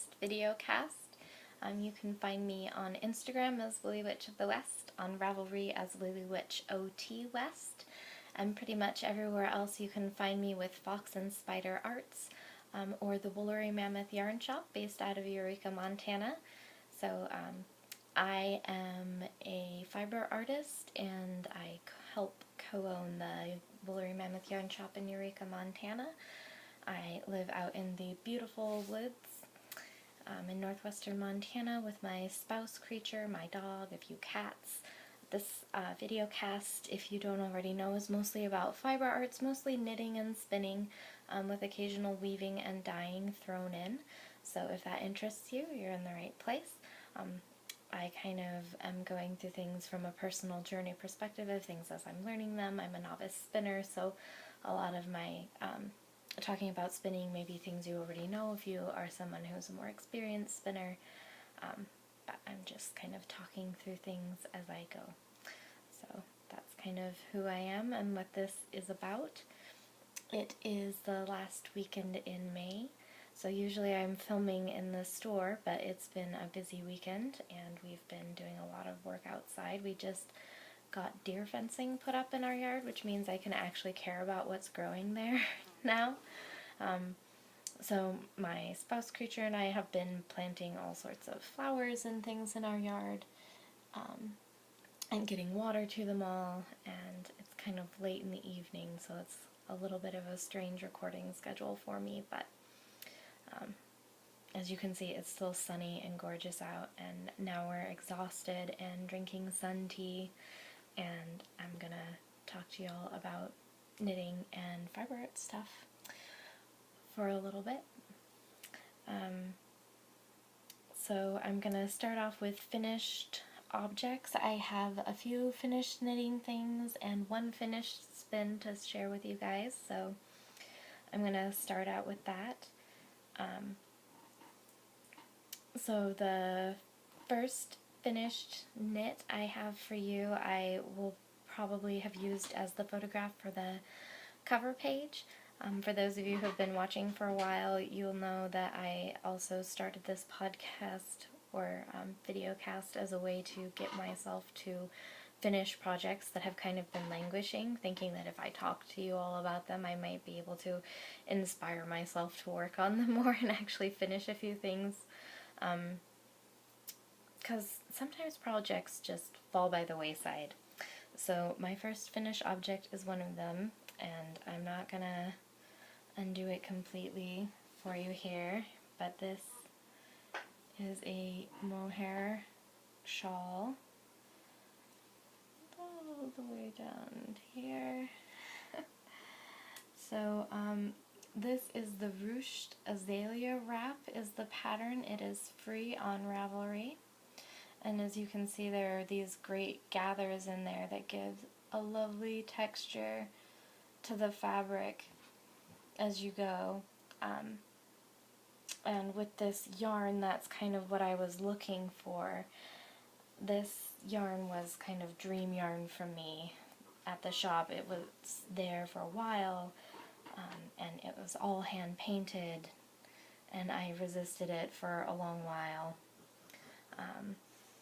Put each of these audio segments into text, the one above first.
WoolyWitchotWest video cast. You can find me on Instagram as WoolyWitchotWest, on Ravelry as WoolyWitchotWest, and pretty much everywhere else you can find me with Fox and Spider Arts, or the Woollery Mammoth Yarn Shop based out of Eureka, Montana. So I am a fiber artist and I help co-own the Woollery Mammoth Yarn Shop in Eureka, Montana. I live out in the beautiful woods in northwestern Montana with my spouse creature, my dog, a few cats. This video cast, if you don't already know, is mostly about fiber arts, mostly knitting and spinning, with occasional weaving and dyeing thrown in. So if that interests you, you're in the right place. I kind of am going through things from a personal journey perspective of things as I'm learning them. I'm a novice spinner, so a lot of my talking about spinning may be things you already know if you are someone who's a more experienced spinner, but I'm just kind of talking through things as I go. So that's kind of who I am and what this is about. It is the last weekend in May, so usually I'm filming in the store, but it's been a busy weekend and we've been doing a lot of work outside. We just got deer fencing put up in our yard, which means I can actually care about what's growing there now. So my spouse creature and I have been planting all sorts of flowers and things in our yard, and getting water to them all, and it's kind of late in the evening, so it's a little bit of a strange recording schedule for me, but as you can see, it's still sunny and gorgeous out, and now we're exhausted and drinking sun tea, and I'm gonna talk to y'all about knitting and fiber art stuff for a little bit. So I'm gonna start off with finished objects. I have a few finished knitting things and one finished spin to share with you guys, so I'm gonna start out with that. So the first finished knit I have for you, I will probably have used as the photograph for the cover page. For those of you who have been watching for a while, you'll know that I also started this podcast or video cast as a way to get myself to finish projects that have kind of been languishing, thinking that if I talk to you all about them, I might be able to inspire myself to work on them more and actually finish a few things. Because sometimes projects just fall by the wayside. So my first finished object is one of them, and I'm not gonna undo it completely for you here, but this is a mohair shawl all the way down here. So this is the ruched Azalea wrap is the pattern. It is free on Ravelry, and as you can see, there are these great gathers in there that give a lovely texture to the fabric as you go. And with this yarn, that's kind of what I was looking for. This yarn was kind of dream yarn for me at the shop. It was there for a while, and it was all hand painted, and I resisted it for a long while.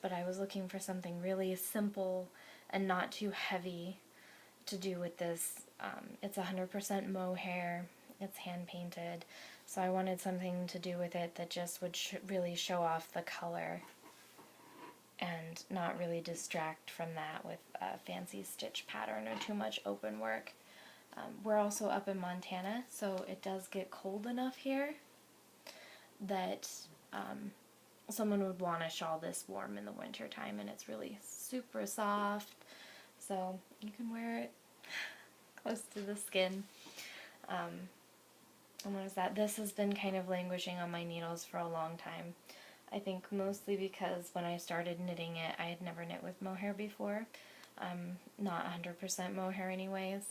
But I was looking for something really simple and not too heavy to do with this. It's 100% mohair, it's hand painted, so I wanted something to do with it that just would really show off the color and not really distract from that with a fancy stitch pattern or too much open work. We're also up in Montana, so it does get cold enough here that someone would want a shawl this warm in the winter time, and it's really super soft, so you can wear it close to the skin. And what is that? This has been kind of languishing on my needles for a long time. I think mostly because when I started knitting it, I had never knit with mohair before. Not 100% mohair anyways,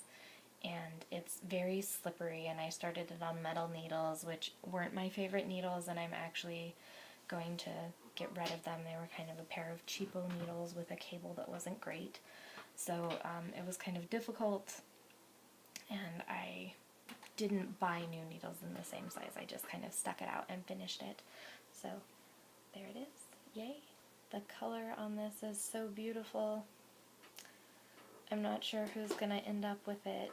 and it's very slippery, and I started it on metal needles, which weren't my favorite needles, and I'm actually going to get rid of them. They were kind of a pair of cheapo needles with a cable that wasn't great. So it was kind of difficult, and I didn't buy new needles in the same size. I just kind of stuck it out and finished it. So there it is. Yay! The color on this is so beautiful. I'm not sure who's going to end up with it,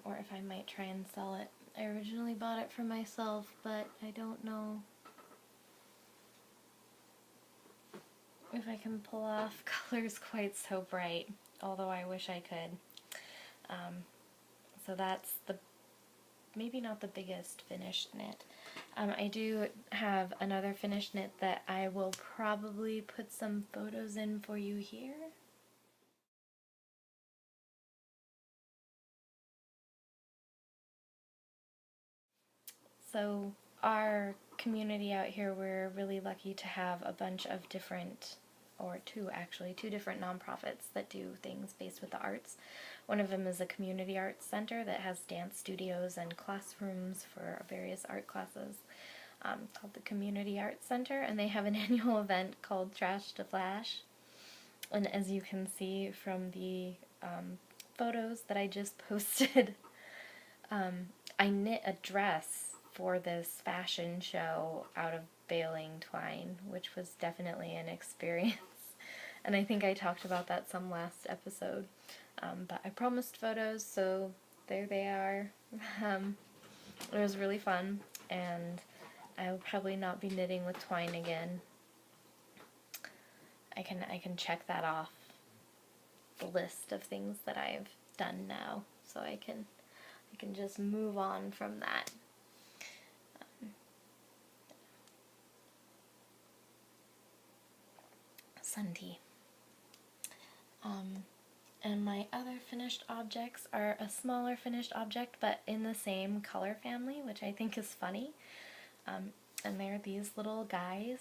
or if I might try and sell it. I originally bought it for myself, but I don't know if I can pull off colors quite so bright, although I wish I could. So that's maybe not the biggest finished knit. I do have another finished knit that I will probably put some photos in for you here. So our community out here, we're really lucky to have a bunch of different, or two different nonprofits that do things based with the arts. One of them is a community arts center that has dance studios and classrooms for various art classes, called the Community Arts Center, and they have an annual event called Trash to Flash. And as you can see from the photos that I just posted, I knit a dress for this fashion show out of baling twine, which was definitely an experience. And I think I talked about that some last episode. But I promised photos, so there they are. It was really fun, and I will probably not be knitting with twine again. I can check that off the list of things that I've done now, so I can just move on from that. Sun tea. And my other finished objects are a smaller finished object, but in the same color family, which I think is funny. And they're these little guys.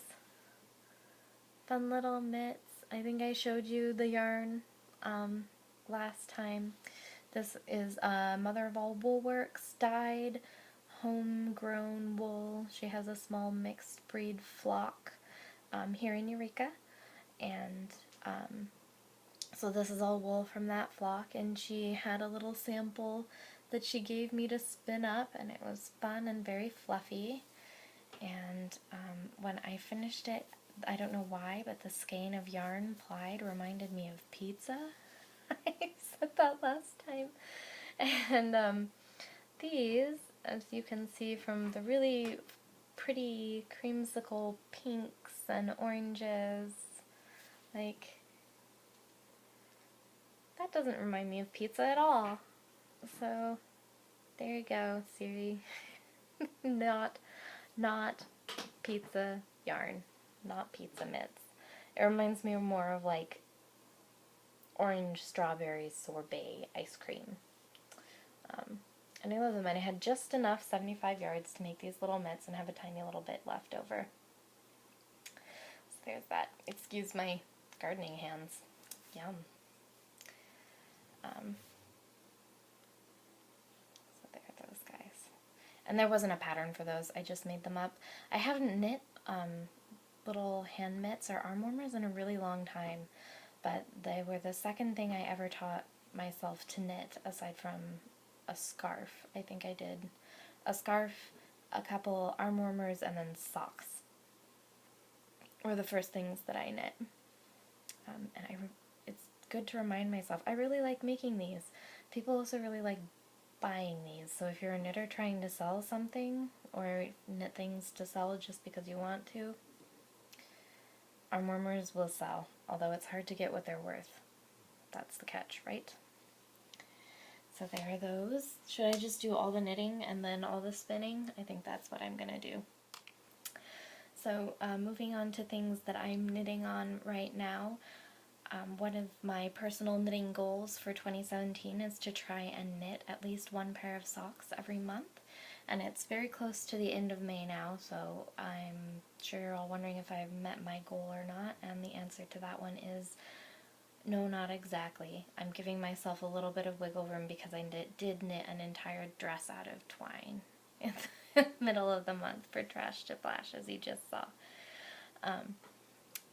Fun little mitts. I think I showed you the yarn last time. This is Mother of All Woolworks dyed homegrown wool. She has a small mixed breed flock here in Eureka, and so this is all wool from that flock, and she had a little sample that she gave me to spin up, and it was fun and very fluffy. And when I finished it, I don't know why, but the skein of yarn plied reminded me of pizza. I said that last time. And these, as you can see from the really pretty creamsicle pinks and oranges, like, that doesn't remind me of pizza at all. So there you go, Siri. Not pizza yarn, not pizza mitts. It reminds me more of like orange strawberry sorbet ice cream. And I love them, and I had just enough 75 yards to make these little mitts and have a tiny little bit left over. So there's that. Excuse my gardening hands. Yum. So there are those guys. And there wasn't a pattern for those, I just made them up. I haven't knit little hand mitts or arm warmers in a really long time, but they were the second thing I ever taught myself to knit, aside from a scarf. I think I did a scarf, a couple arm warmers, and then socks were the first things that I knit. And it's good to remind myself, I really like making these. People also really like buying these, so if you're a knitter trying to sell something, or knit things to sell just because you want to, arm warmers will sell, although it's hard to get what they're worth. That's the catch, right? So there are those. Should I just do all the knitting and then all the spinning? I think that's what I'm gonna do. So moving on to things that I'm knitting on right now. One of my personal knitting goals for 2017 is to try and knit at least one pair of socks every month, and it's very close to the end of May now, so I'm sure you're all wondering if I've met my goal or not, and the answer to that one is no, not exactly. I'm giving myself a little bit of wiggle room because I did knit an entire dress out of twine in the middle of the month for Trash to Flash, as you just saw.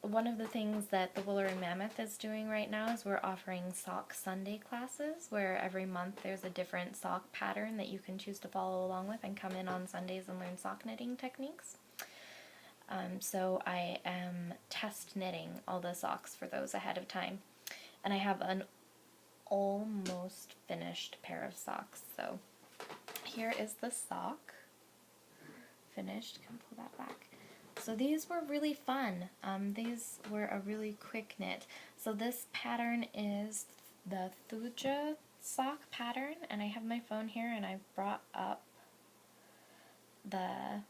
One of the things that the Woolery Mammoth is doing right now is we're offering sock Sunday classes, where every month there's a different sock pattern that you can choose to follow along with and come in on Sundays and learn sock knitting techniques. So I am test knitting all the socks for those ahead of time. And I have an almost finished pair of socks. So here is the sock. Finished. Can pull that back. So these were really fun. These were a really quick knit. So this pattern is the Thuja sock pattern, and I have my phone here and I brought up the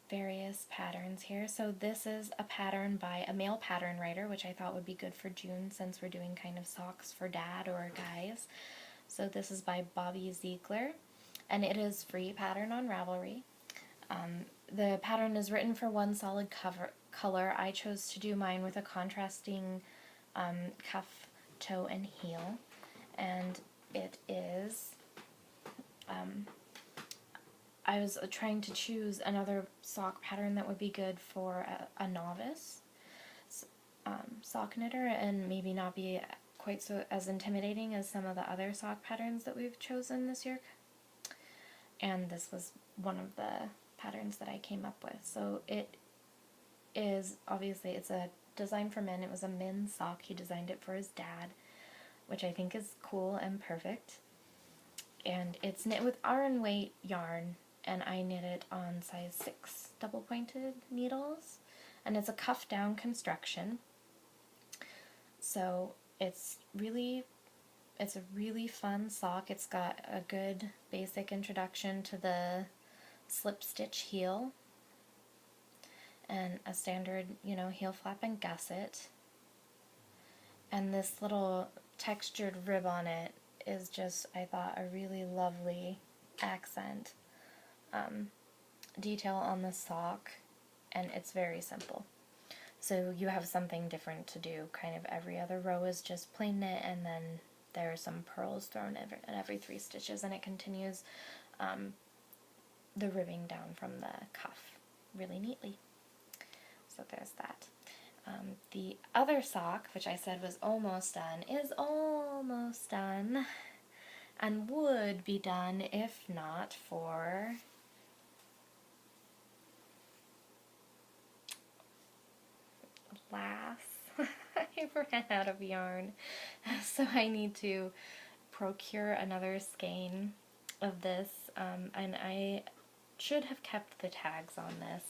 various patterns here. So this is a pattern by a male pattern writer, which I thought would be good for June since we're doing kind of socks for dad or guys. So this is by Bobby Ziegler, and it is free pattern on Ravelry. The pattern is written for one solid color. I chose to do mine with a contrasting cuff, toe, and heel, and it is, I was trying to choose another sock pattern that would be good for a novice sock knitter and maybe not be quite so as intimidating as some of the other sock patterns that we've chosen this year. And this was one of the patterns that I came up with. So it is, obviously, it's a design for men. It was a men's sock. He designed it for his dad, which I think is cool and perfect. And it's knit with Aran weight yarn, and I knit it on size 6 double-pointed needles. And it's a cuff down construction. So it's a really fun sock. It's got a good basic introduction to the slip stitch heel and a standard, heel flap and gusset. And this little textured rib on it is just, I thought, a really lovely accent detail on the sock, and it's very simple. So you have something different to do. Kind of every other row is just plain knit, and then there are some pearls thrown in every 3 stitches, and it continues the ribbing down from the cuff really neatly. So there's that. The other sock, which I said was almost done, is almost done, and would be done if not for I ran out of yarn, so I need to procure another skein of this, and I should have kept the tags on this.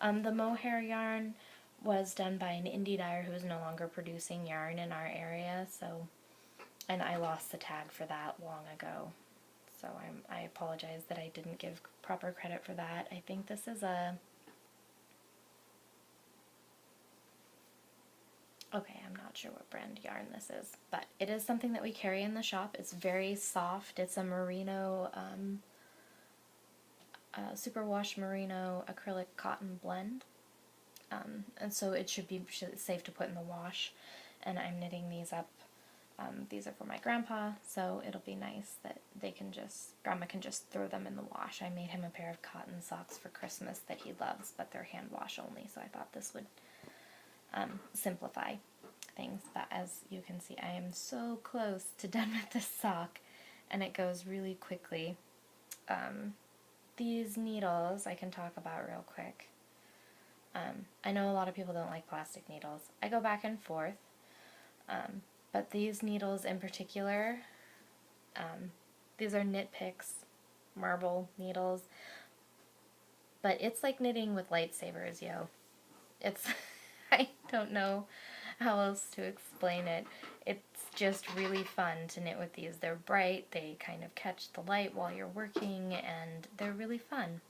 The mohair yarn was done by an indie dyer who is no longer producing yarn in our area, so, and I lost the tag for that long ago, so I apologize that I didn't give proper credit for that. I think this is okay, I'm not sure what brand yarn this is, but it is something that we carry in the shop. It's very soft. It's a merino, superwash merino acrylic cotton blend, and so it should be safe to put in the wash. And I'm knitting these up. These are for my grandpa, so it'll be nice that Grandma can just throw them in the wash. I made him a pair of cotton socks for Christmas that he loves, but they're hand wash only, so I thought this would simplify things. But as you can see, I am so close to done with this sock, and it goes really quickly. These needles I can talk about real quick. I know a lot of people don't like plastic needles. I go back and forth, but these needles in particular, these are Knit Picks marble needles, but it's like knitting with lightsabers, yo. It's I don't know how else to explain it. It's just really fun to knit with these. They're bright, they kind of catch the light while you're working, and they're really fun.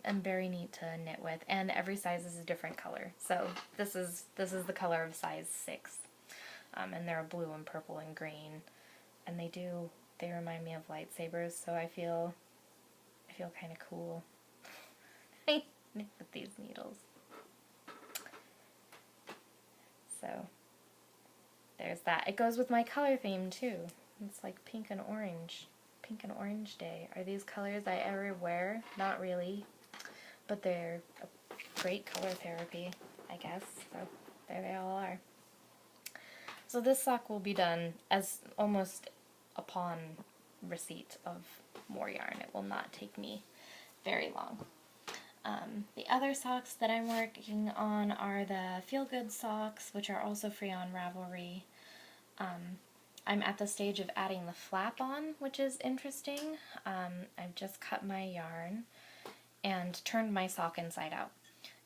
And very neat to knit with, and every size is a different color. So this is the color of size 6, and they're blue and purple and green, and they remind me of lightsabers. So I feel kind of cool. I knit with these needles. So there's that. It goes with my color theme too. It's like pink and orange. Pink and orange day. Are these colors I ever wear? Not really. But they're a great color therapy, I guess. So there they all are. So this sock will be done as almost upon receipt of more yarn. It will not take me very long. The other socks that I'm working on are the Feel Good socks, which are also free on Ravelry. I'm at the stage of adding the flap on, which is interesting. I've just cut my yarn and turned my sock inside out,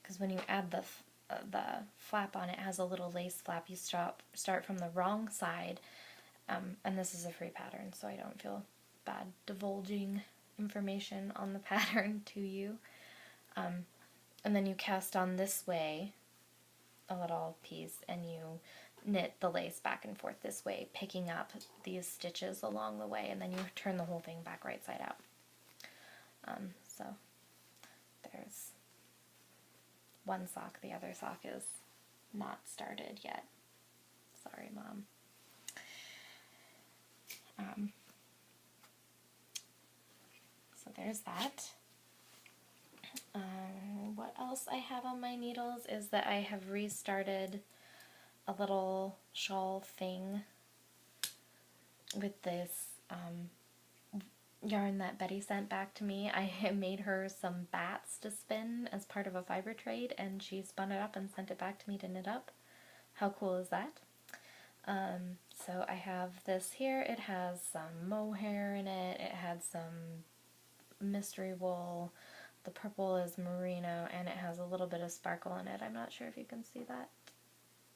because when you add the flap on, it has a little lace flap. You start from the wrong side, and this is a free pattern, so I don't feel bad divulging information on the pattern to you. And then you cast on this way a little piece, and you knit the lace back and forth this way, picking up these stitches along the way, and then you turn the whole thing back right side out. So there's one sock. The other sock is not started yet. Sorry, Mom. So there's that. What else I have on my needles is that I have restarted a little shawl thing with this yarn that Betty sent back to me. I made her some bats to spin as part of a fiber trade, and she spun it up and sent it back to me to knit up. How cool is that? So I have this here. It has some mohair in it. It had some mystery wool. The purple is merino, and it has a little bit of sparkle in it. I'm not sure if you can see that.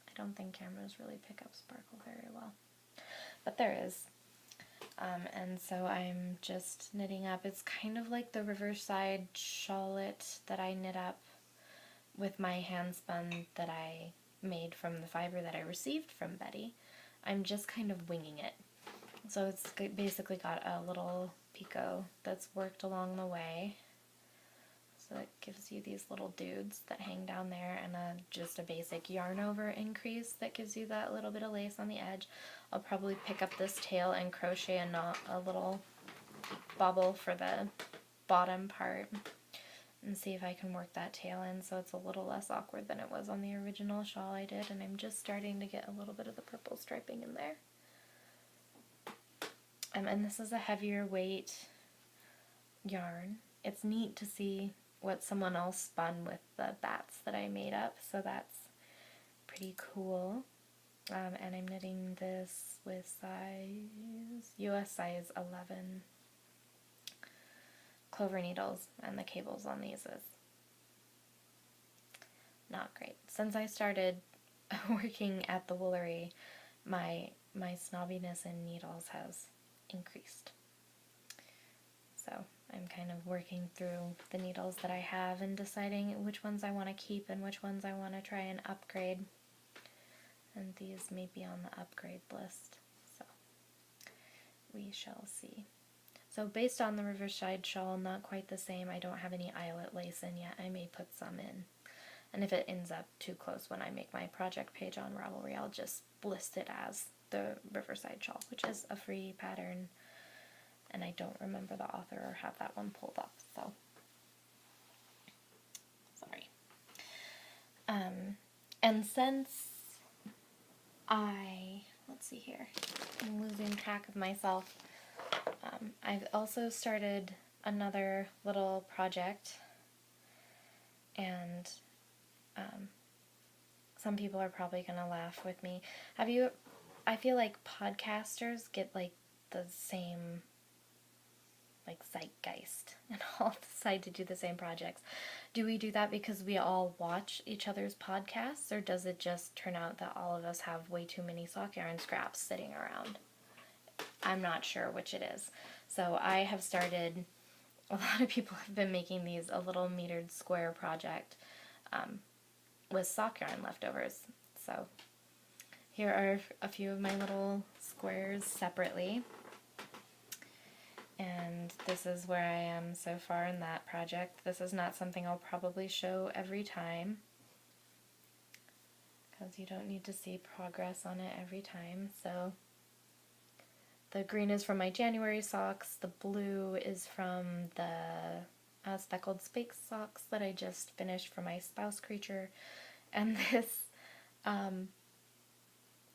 I don't think cameras really pick up sparkle very well, but there is. And so I'm just knitting up. It's kind of like the Riverside shawlet that I knit up with my handspun that I made from the fiber that I received from Betty. I'm just kind of winging it. So it's basically got a little picot that's worked along the way. So it gives you these little dudes that hang down there, and just a basic yarn over increase that gives you that little bit of lace on the edge. I'll probably pick up this tail and crochet a little bobble for the bottom part and see if I can work that tail in so it's a little less awkward than it was on the original shawl I did, and I'm just starting to get a little bit of the purple striping in there. And this is a heavier weight yarn. It's neat to see what someone else spun with the bats that I made up, so that's pretty cool. And I'm knitting this with US size 11 clover needles, and the cables on these is not great. Since I started working at the Woolery, my snobbiness in needles has increased. So I'm kind of working through the needles that I have and deciding which ones I want to keep and which ones I want to try and upgrade. And these may be on the upgrade list, so we shall see. So based on the Riverside shawl, not quite the same. I don't have any eyelet lace in yet. I may put some in. And if it ends up too close when I make my project page on Ravelry, I'll just list it as the Riverside shawl, which is a free pattern. And I don't remember the author or have that one pulled up, so sorry. And since let's see here, I'm losing track of myself, I've also started another little project, and some people are probably going to laugh with me. I feel like podcasters get like the same zeitgeist and all decide to do the same projects. Do we do that because we all watch each other's podcasts, or does it just turn out that all of us have way too many sock yarn scraps sitting around? I'm not sure which it is. So I have started, a lot of people have been making these a little metered square project with sock yarn leftovers. So here are a few of my little squares separately. And this is where I am so far in that project. This is not something I'll probably show every time, because you don't need to see progress on it every time. So the green is from my January socks, the blue is from the Speckled Space socks that I just finished for my spouse creature, and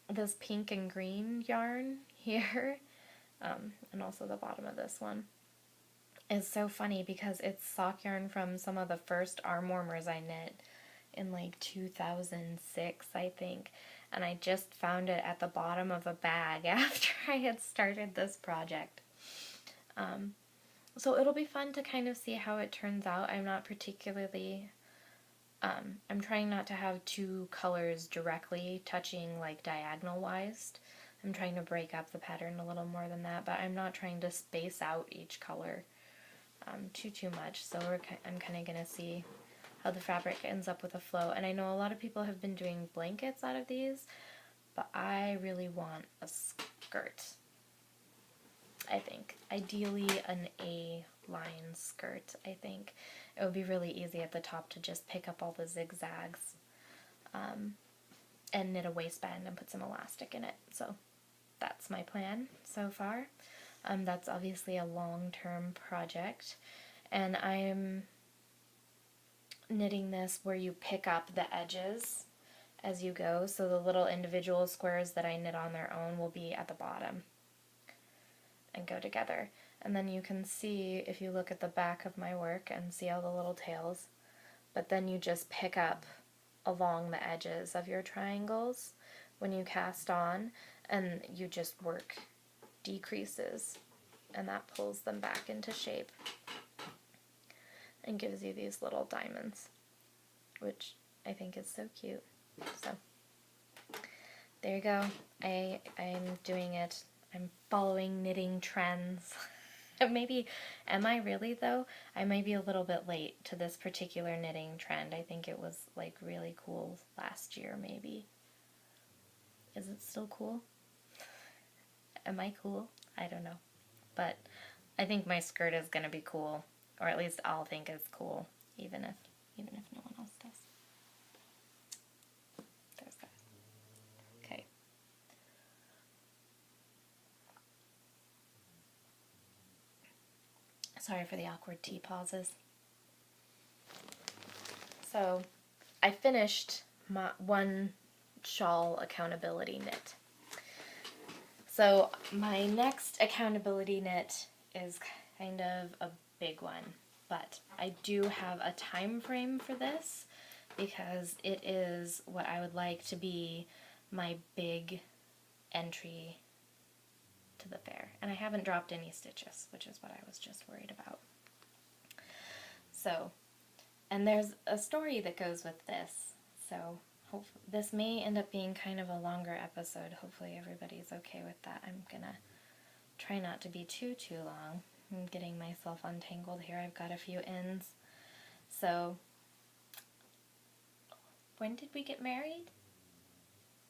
this pink and green yarn here. And also the bottom of this one is so funny because it's sock yarn from some of the first arm warmers I knit in like 2006, I think. And I just found it at the bottom of a bag after I had started this project. So it'll be fun to kind of see how it turns out. I'm not particularly... I'm trying not to have two colors directly touching like diagonal wise. I'm trying to break up the pattern a little more than that, but I'm not trying to space out each color too much. So I'm kind of going to see how the fabric ends up with a flow. And I know a lot of people have been doing blankets out of these, but I really want a skirt. I think ideally an A-line skirt. I think it would be really easy at the top to just pick up all the zigzags and knit a waistband and put some elastic in it. So that's my plan so far. That's obviously a long-term project, and I'm knitting this where you pick up the edges as you go, so the little individual squares that I knit on their own will be at the bottom and go together. And then you can see, if you look at the back of my work and see all the little tails, but then you just pick up along the edges of your triangles when you cast on, and you just work decreases, and that pulls them back into shape and gives you these little diamonds, which I think is so cute. So there you go. I'm doing it. I'm following knitting trends. Maybe, am I really though? I might be a little bit late to this particular knitting trend. I think it was like really cool last year maybe. Is it still cool? Am I cool? I don't know. But I think my skirt is going to be cool, or at least I'll think it's cool, even if no one else does. There's that. Okay. Sorry for the awkward tea pauses. So I finished my one shawl accountability knit. So my next accountability knit is kind of a big one, but I do have a time frame for this because it is what I would like to be my big entry to the fair. And I haven't dropped any stitches, which is what I was just worried about. So, and there's a story that goes with this, so this may end up being kind of a longer episode. Hopefully everybody's okay with that. I'm gonna try not to be too long. I'm getting myself untangled here. I've got a few ends. So, when did we get married?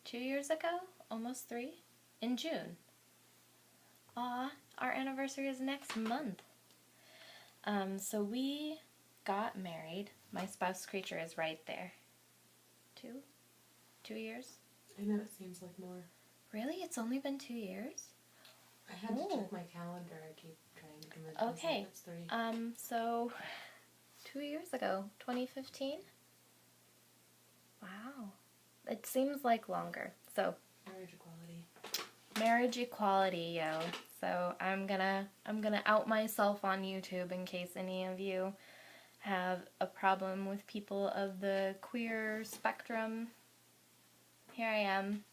2 years ago? Almost 3? In June. Aw, our anniversary is next month. So we got married. My spouse creature is right there. 2 years? I know it seems like more. Really? It's only been 2 years? I had to check my calendar. I keep trying to convince myself it's 3. So 2 years ago, 2015? Wow. It seems like longer. So Marriage equality. Marriage equality, yo. So I'm gonna out myself on YouTube in case any of you have a problem with people of the queer spectrum. Here I am.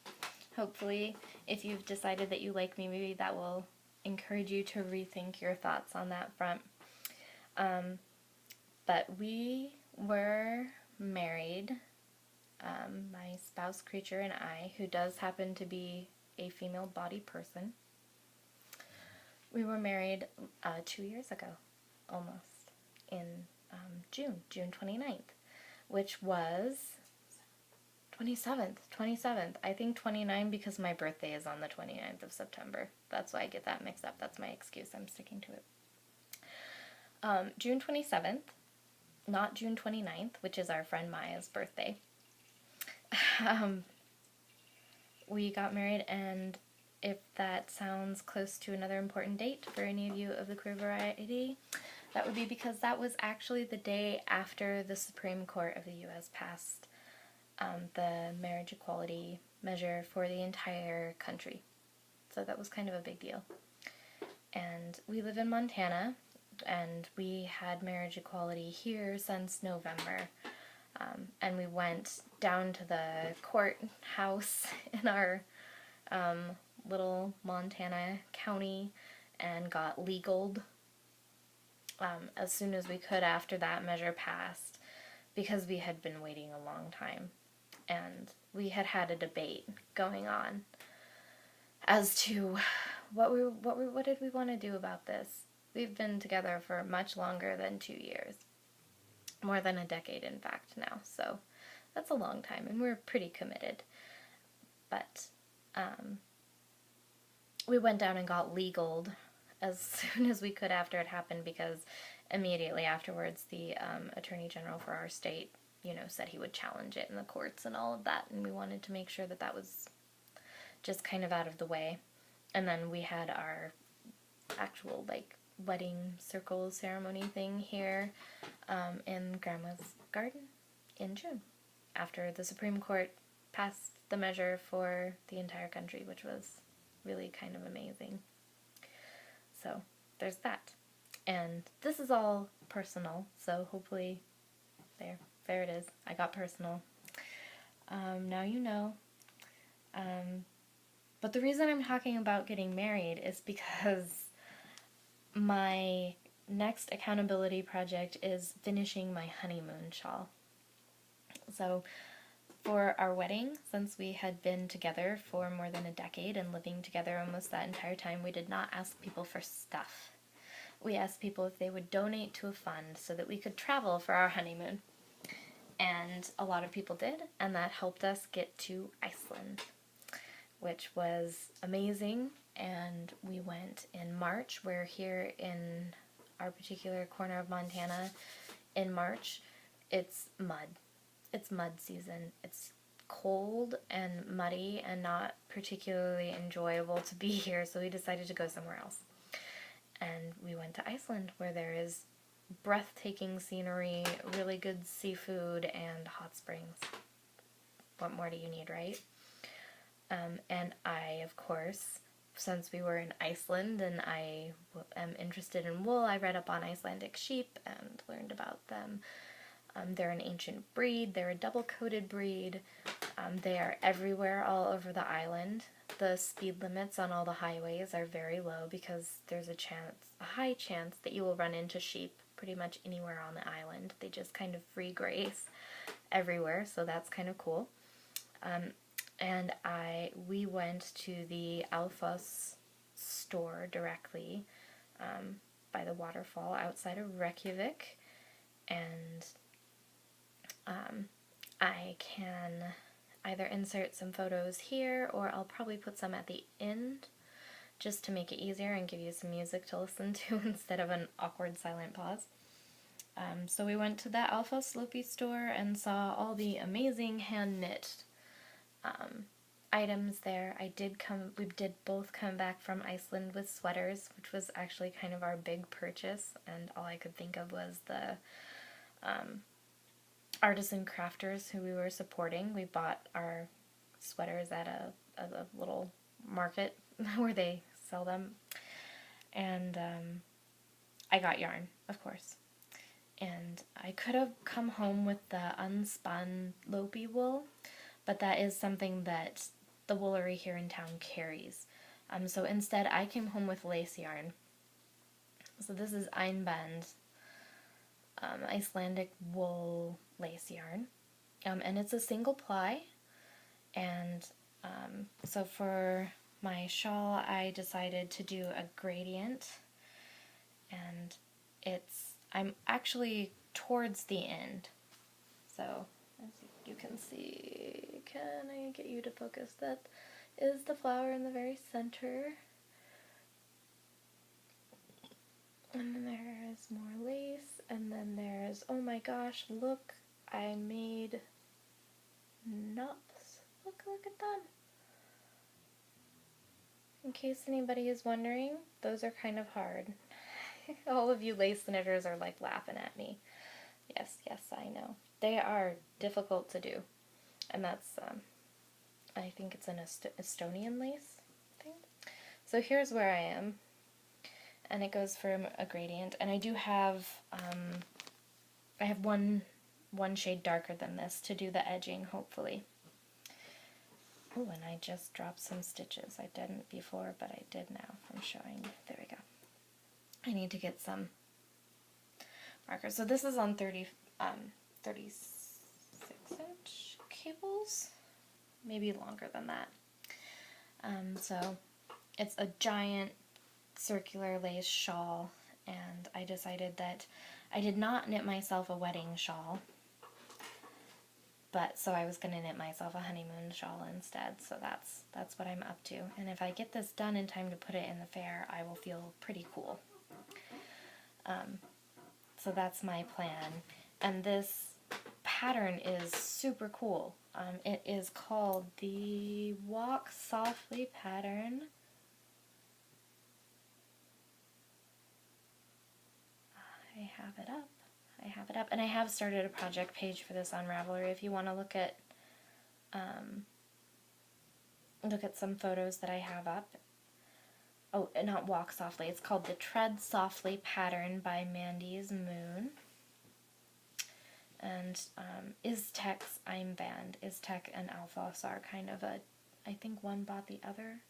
Hopefully, if you've decided that you like me, maybe that will encourage you to rethink your thoughts on that front. But we were married, my spouse creature and I, who does happen to be a female body person. We were married 2 years ago, almost, in June 29th, which was 27th. I think 29 because my birthday is on the 29th of September. That's why I get that mixed up. That's my excuse. I'm sticking to it. June 27th, not June 29th, which is our friend Maya's birthday. We got married, and if that sounds close to another important date for any of you of the queer variety, that would be because that was actually the day after the Supreme Court of the U.S. passed the marriage equality measure for the entire country. So that was kind of a big deal. And we live in Montana, and we had marriage equality here since November. And we went down to the courthouse in our little Montana county and got legaled as soon as we could after that measure passed, because we had been waiting a long time, and we had had a debate going on as to what did we want to do about this. We've been together for much longer than 2 years, more than a decade in fact now, so that's a long time, and we're pretty committed. But we went down and got legaled as soon as we could after it happened, because immediately afterwards the Attorney General for our state, said he would challenge it in the courts and all of that, and we wanted to make sure that that was just kind of out of the way. And then we had our actual, wedding circle ceremony thing here in Grandma's garden in June, after the Supreme Court passed the measure for the entire country, which was really kind of amazing. So there's that. And this is all personal, so hopefully, there it is. I got personal. Now you know. But the reason I'm talking about getting married is because my next accountability project is finishing my honeymoon shawl. So for our wedding, since we had been together for more than a decade and living together almost that entire time, we did not ask people for stuff. We asked people if they would donate to a fund so that we could travel for our honeymoon. And a lot of people did, and that helped us get to Iceland, which was amazing. And we went in March. We're here in our particular corner of Montana in March. It's mud. It's mud season. It's cold and muddy and not particularly enjoyable to be here, so we decided to go somewhere else. And we went to Iceland, where there is breathtaking scenery, really good seafood, and hot springs. What more do you need, right? And I, of course, since we were in Iceland and I am interested in wool, I read up on Icelandic sheep and learned about them. They're an ancient breed. They're a double-coated breed. They are everywhere all over the island. The speed limits on all the highways are very low because there's a high chance that you will run into sheep pretty much anywhere on the island. They just kind of free graze everywhere, so that's kind of cool. And we went to the Alfoss store directly by the waterfall outside of Reykjavik, and I can either insert some photos here, or I'll probably put some at the end just to make it easier and give you some music to listen to instead of an awkward silent pause. So we went to the Alfoss Lopi store and saw all the amazing hand-knit items there. We did both come back from Iceland with sweaters, which was actually kind of our big purchase, and all I could think of was the artisan crafters who we were supporting. We bought our sweaters at a little market where they sell them, and I got yarn, of course. And I could have come home with the unspun Lopi wool, but that is something that the woolery here in town carries. So instead I came home with lace yarn. So this is Einband Icelandic wool lace yarn. And it's a single ply. And so for my shawl I decided to do a gradient. And I'm actually towards the end. So as you can see, can I get you to focus? That is the flower in the very center. And then there's more lace, and then there's, oh my gosh, look, I made knops. Look at that. In case anybody is wondering, those are kind of hard. All of you lace knitters are like laughing at me. Yes, I know. They are difficult to do. And that's, I think it's an Estonian lace thing. So here's where I am. and it goes for a gradient. And I do have, I have one shade darker than this to do the edging, hopefully. Oh, and I just dropped some stitches. I didn't before, but I did now from showing. There we go. I need to get some markers. So this is on 36-inch cables, maybe longer than that. So it's a giant circular lace shawl, and I decided that I did not knit myself a wedding shawl, but so I was going to knit myself a honeymoon shawl instead, so that's what I'm up to. And if I get this done in time to put it in the fair, I will feel pretty cool. So that's my plan. And this pattern is super cool. It is called the Walk Softly pattern. I have it up. And I have started a project page for this on Ravelry if you want to look at some photos that I have up. Oh, not Walk Softly. It's called the Tread Softly pattern by Mandyz Moon. And Iztek's I'm Band. Iztek and Alphos are kind of a, I think one bought the other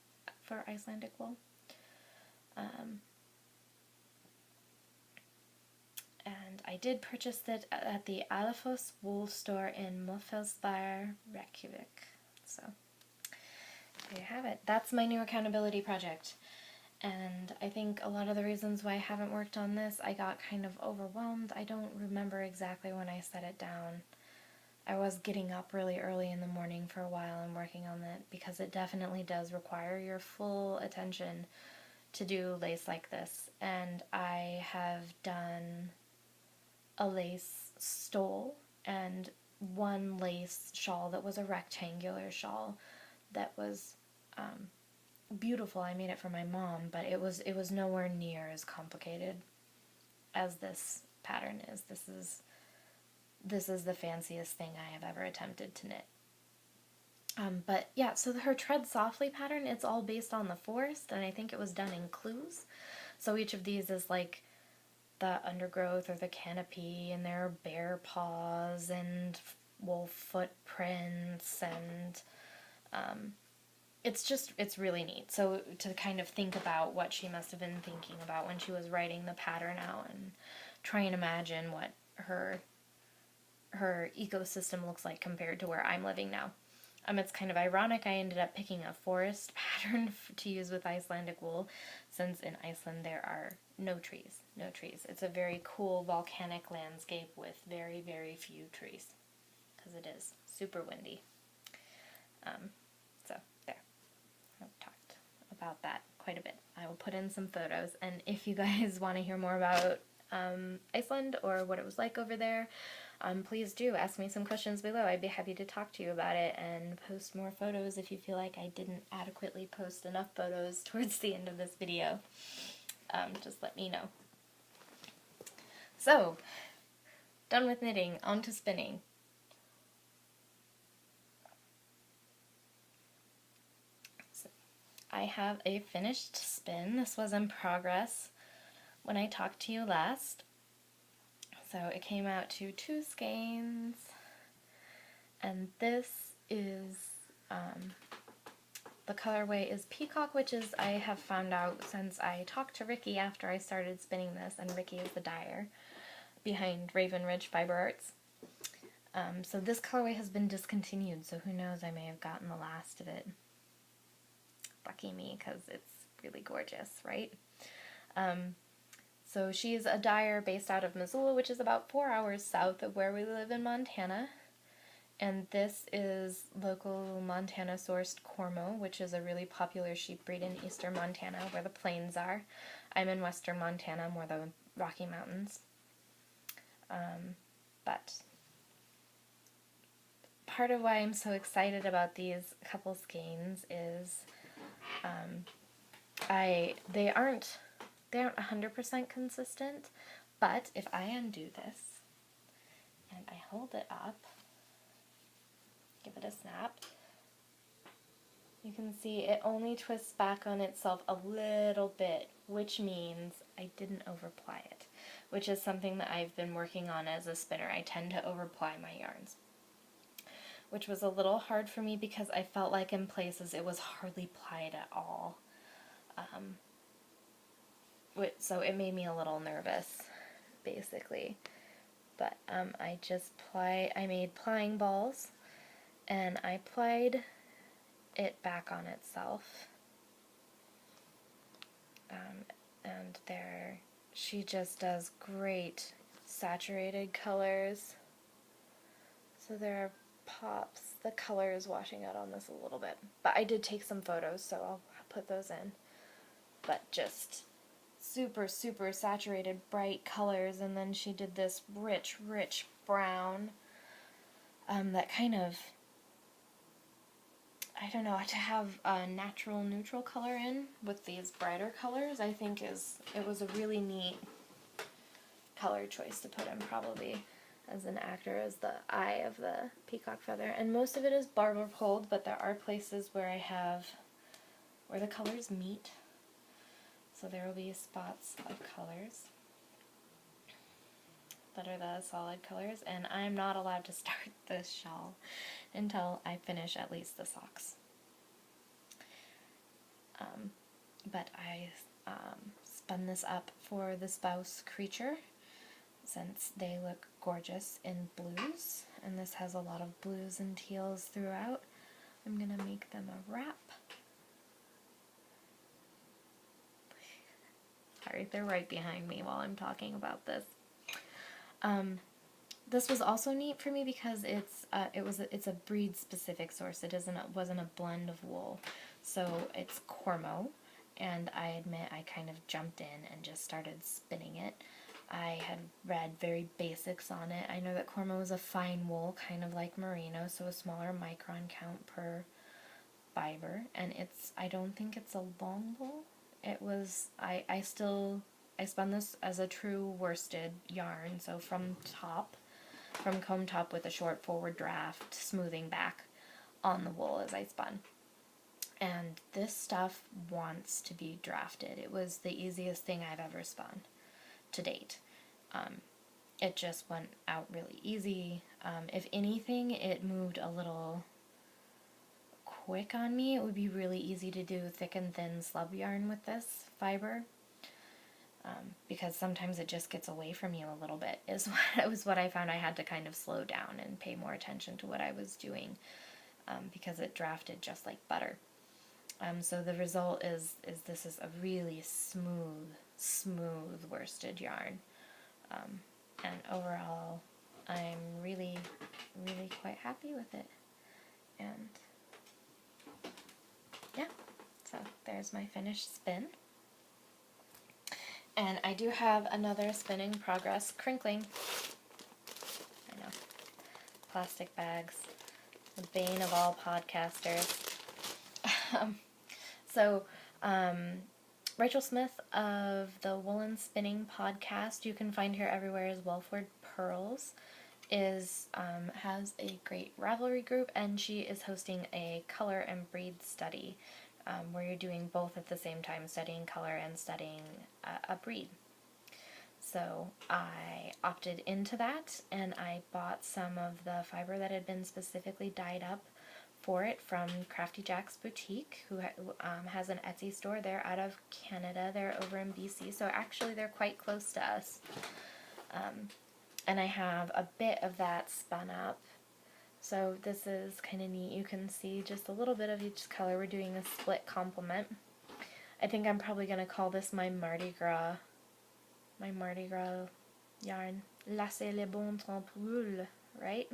for Icelandic wool. And I did purchase it at the Alphos wool store in Mosfellsbær, Reykjavik. So there you have it. That's my new accountability project. And I think a lot of the reasons why I haven't worked on this, I got kind of overwhelmed. I don't remember exactly when I set it down. I was getting up really early in the morning for a while and working on it, because it definitely does require your full attention to do lace like this. And I have done a lace stole and one lace shawl that was a rectangular shawl that was beautiful. I made it for my mom, but it was nowhere near as complicated as this pattern is. This is the fanciest thing I have ever attempted to knit. But yeah, so her Tread Softly pattern, it's all based on the forest, and I think it was done in clues. So each of these is like the undergrowth or the canopy, and there are bear paws and wolf footprints, and it's really neat. So to kind of think about what she must have been thinking about when she was writing the pattern out, and try and imagine what her ecosystem looks like compared to where I'm living now. It's kind of ironic I ended up picking a forest pattern to use with Icelandic wool, since in Iceland there are no trees. It's a very cool volcanic landscape with very, very few trees, because it is super windy. So there. I've talked about that quite a bit. I will put in some photos, and if you guys want to hear more about Iceland or what it was like over there, please do ask me some questions below. I'd be happy to talk to you about it and post more photos if you feel like I didn't adequately post enough photos towards the end of this video. Just let me know. So, done with knitting, on to spinning. So, I have a finished spin. This was in progress when I talked to you last. So it came out to 2 skeins, and this is, the colorway is Peacock, which is, I have found out since I talked to Rikki after I started spinning this, and Rikki is the dyer behind Raven Ridge Fiber Arts. So this colorway has been discontinued, so who knows, I may have gotten the last of it. Lucky me, because it's really gorgeous, right? So she's a dyer based out of Missoula, which is about 4 hours south of where we live in Montana. And this is local Montana-sourced Cormo, which is a really popular sheep breed in eastern Montana, where the plains are. I'm in western Montana, more the Rocky Mountains. But part of why I'm so excited about these couple skeins is they aren't 100% consistent, but if I undo this and I hold it up, give it a snap, You can see it only twists back on itself a little bit, which means I didn't overply it, which is something that I've been working on as a spinner. I tend to overply my yarns, which was a little hard for me because I felt like in places it was hardly plied at all. So it made me a little nervous, basically. But I made plying balls, and I plied it back on itself. And she just does great saturated colors. So there are pops. The color is washing out on this a little bit. But I did take some photos, so I'll put those in. But just super, super saturated, bright colors, and then she did this rich, rich brown that kind of, I don't know, to have a natural neutral color in with these brighter colors, I think it was a really neat color choice to put in, probably as an actor, as the eye of the peacock feather. And most of it is barber pulled, but there are places where where the colors meet. So there will be spots of colors that are the solid colors, and I'm not allowed to start this shawl until I finish at least the socks. But I spun this up for the spouse creature, since they look gorgeous in blues, and this has a lot of blues and teals throughout. I'm going to make them a wrap. Sorry, they're right behind me while I'm talking about this. This was also neat for me because it's a breed specific source. It wasn't a blend of wool, so it's Cormo, and I admit I kind of jumped in and just started spinning it. I had read very basics on it. I know that Cormo is a fine wool, kind of like merino, so a smaller micron count per fiber, and I don't think it's a long wool. It was, I spun this as a true worsted yarn, so from comb top with a short forward draft, smoothing back on the wool as I spun. And this stuff wants to be drafted. It was the easiest thing I've ever spun to date. It just went out really easy. If anything, it moved a little quick on me. It would be really easy to do thick and thin slub yarn with this fiber, because sometimes it just gets away from you a little bit, was what I found. I had to kind of slow down and pay more attention to what I was doing, because it drafted just like butter. So the result is this is a really smooth worsted yarn, and overall I'm really quite happy with it. And yeah, so there's my finished spin. And I do have another spin in progress, crinkling. I know, plastic bags, the bane of all podcasters. Rachel Smith of the Woolen Spinning Podcast, you can find her everywhere as Wellford Pearls, has a great Ravelry group, and she is hosting a color and breed study, where you're doing both at the same time, studying color and studying a breed. So I opted into that, and I bought some of the fiber that had been specifically dyed up for it from Crafty Jack's Boutique, who has an Etsy store. They're out of Canada. They're over in BC, so actually they're quite close to us. And I have a bit of that spun up. So this is kind of neat. You can see just a little bit of each color. We're doing a split complement. I think I'm probably going to call this my Mardi Gras yarn. Laissez les bons temps brûler, right?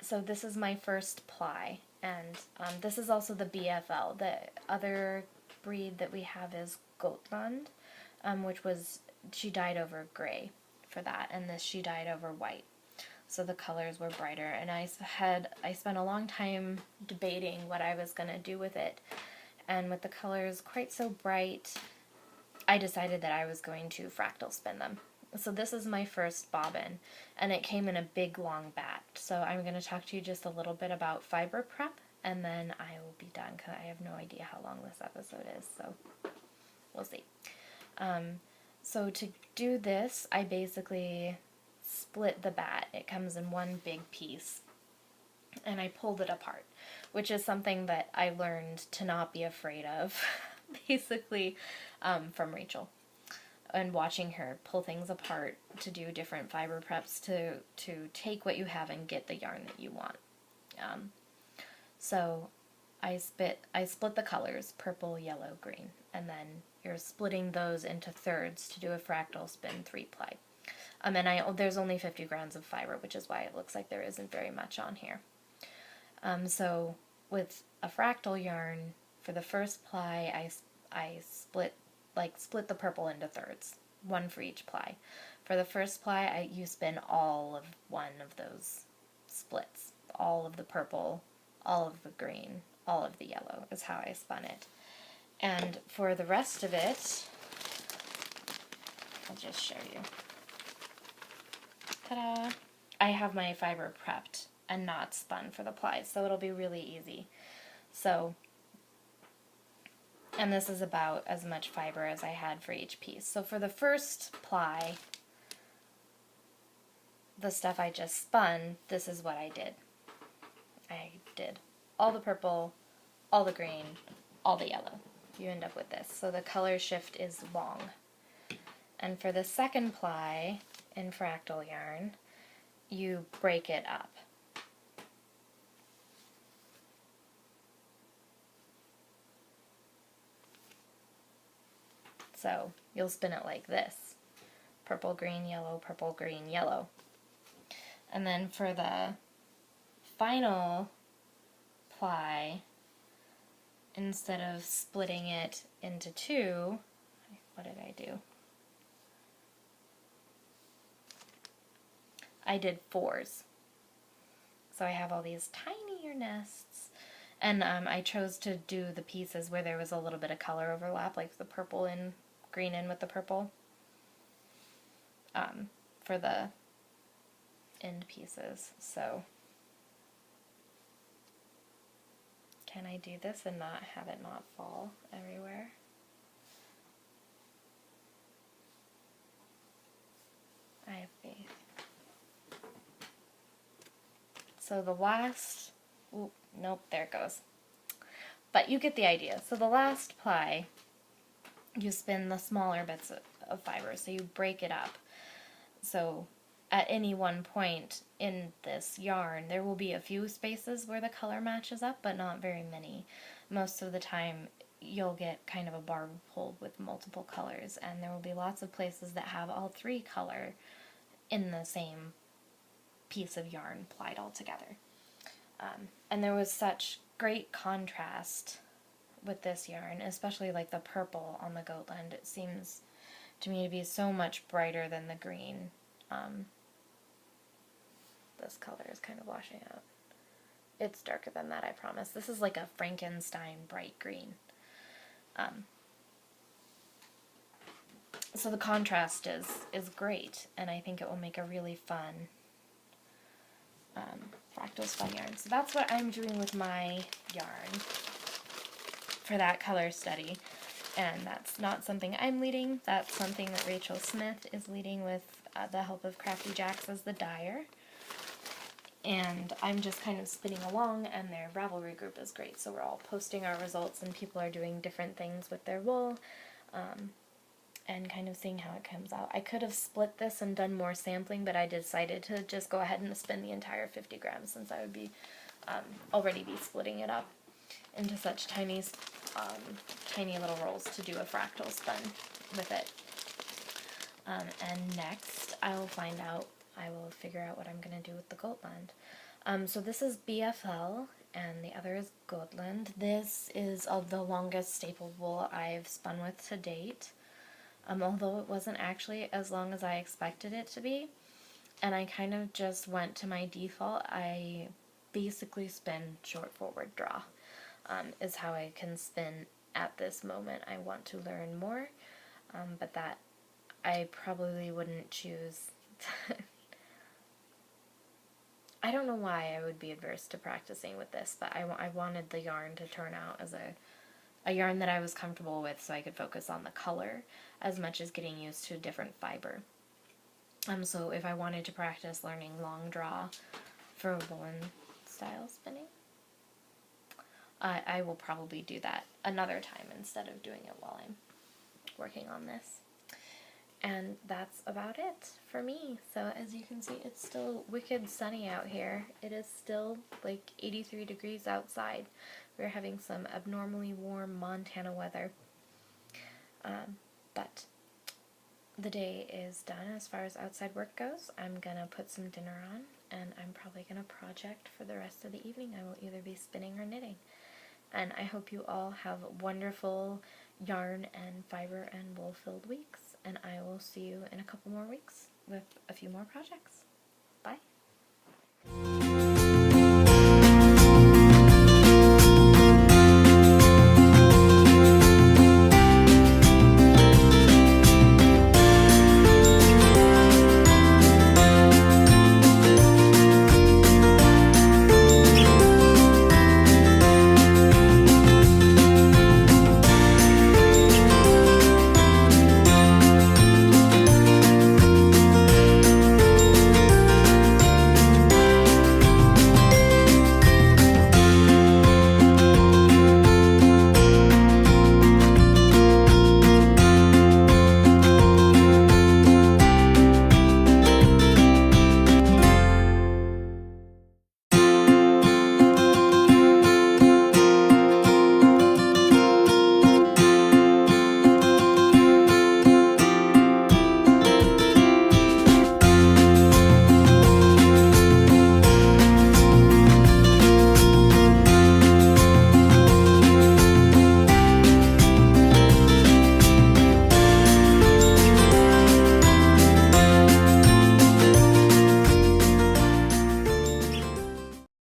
So this is my first ply, and this is also the BFL. The other breed that we have is Gotland, which she dyed over gray for that, and this she dyed over white. So the colors were brighter, and I spent a long time debating what I was going to do with it. And with the colors quite so bright, I decided that I was going to fractal spin them. So this is my first bobbin, and it came in a big long bat. So I'm going to talk to you just a little bit about fiber prep, and then I will be done because I have no idea how long this episode is, so we'll see. So to do this, I basically split the bat. It comes in one big piece, and I pulled it apart, which is something that I learned to not be afraid of, basically, from Rachel. And watching her pull things apart to do different fiber preps to take what you have and get the yarn that you want. So I split the colors, purple, yellow, green, and then you're splitting those into thirds to do a fractal spin 3-ply. And there's only 50 grams of fiber, which is why it looks like there isn't very much on here. So with a fractal yarn, for the first ply, I split the purple into thirds, one for each ply. For the first ply, you spin all of one of those splits, all of the purple, all of the green, all of the yellow is how I spun it. And for the rest of it, I'll just show you. Ta-da! I have my fiber prepped and not spun for the plies, so it'll be really easy. So, and this is about as much fiber as I had for each piece. So for the first ply, the stuff I just spun, this is what I did. I did all the purple, all the green, all the yellow. You end up with this. So the color shift is long. And for the second ply in fractal yarn, you break it up. So you'll spin it like this. Purple, green, yellow, purple, green, yellow. And then for the final ply, instead of splitting it into two, what did I do? I did 4s. So I have all these tinier nests. And I chose to do the pieces where there was a little bit of color overlap, like the purple and green in with the purple, for the end pieces. So can I do this and not have it not fall everywhere? I have faith. So the last, nope, there it goes. But you get the idea. So the last ply, you spin the smaller bits of fiber, so you break it up. So at any one point in this yarn, there will be a few spaces where the color matches up, but not very many. Most of the time, you'll get kind of a barb pulled with multiple colors, and there will be lots of places that have all 3 color in the same piece of yarn plied all together. And there was such great contrast with this yarn, especially like the purple on the Goatland. It seems to me to be so much brighter than the green. This color is kind of washing out. It's darker than that, I promise. This is like a Frankenstein bright green. So the contrast is great, and I think it will make a really fun fractal spun yarn. So that's what I'm doing with my yarn for that color study. And that's not something I'm leading, that's something that Rachel Smith is leading with the help of Crafty Jacks as the dyer. And I'm just kind of spinning along, and their Ravelry group is great. So we're all posting our results, and people are doing different things with their wool, and kind of seeing how it comes out. I could have split this and done more sampling, but I decided to just go ahead and spin the entire 50 grams since I would be already be splitting it up into such tiny little rolls to do a fractal spun with it. And next I will figure out what I'm going to do with the Goatland. So this is BFL, and the other is Goatland. This is of the longest staple wool I've spun with to date, although it wasn't actually as long as I expected it to be. And I kind of just went to my default. I basically spin short forward draw, is how I can spin at this moment. I want to learn more, but that I probably wouldn't choose... I don't know why I would be adverse to practicing with this, but I wanted the yarn to turn out as a yarn that I was comfortable with so I could focus on the color as much as getting used to a different fiber. So if I wanted to practice learning long draw for woolen style spinning, I will probably do that another time instead of doing it while I'm working on this. And that's about it for me. So as you can see, it's still wicked sunny out here. It is still like 83 degrees outside. We're having some abnormally warm Montana weather. But the day is done as far as outside work goes. I'm gonna put some dinner on, and I'm probably gonna project for the rest of the evening. I will either be spinning or knitting. And I hope you all have wonderful yarn and fiber and wool-filled weeks. And I will see you in a couple more weeks with a few more projects. Bye!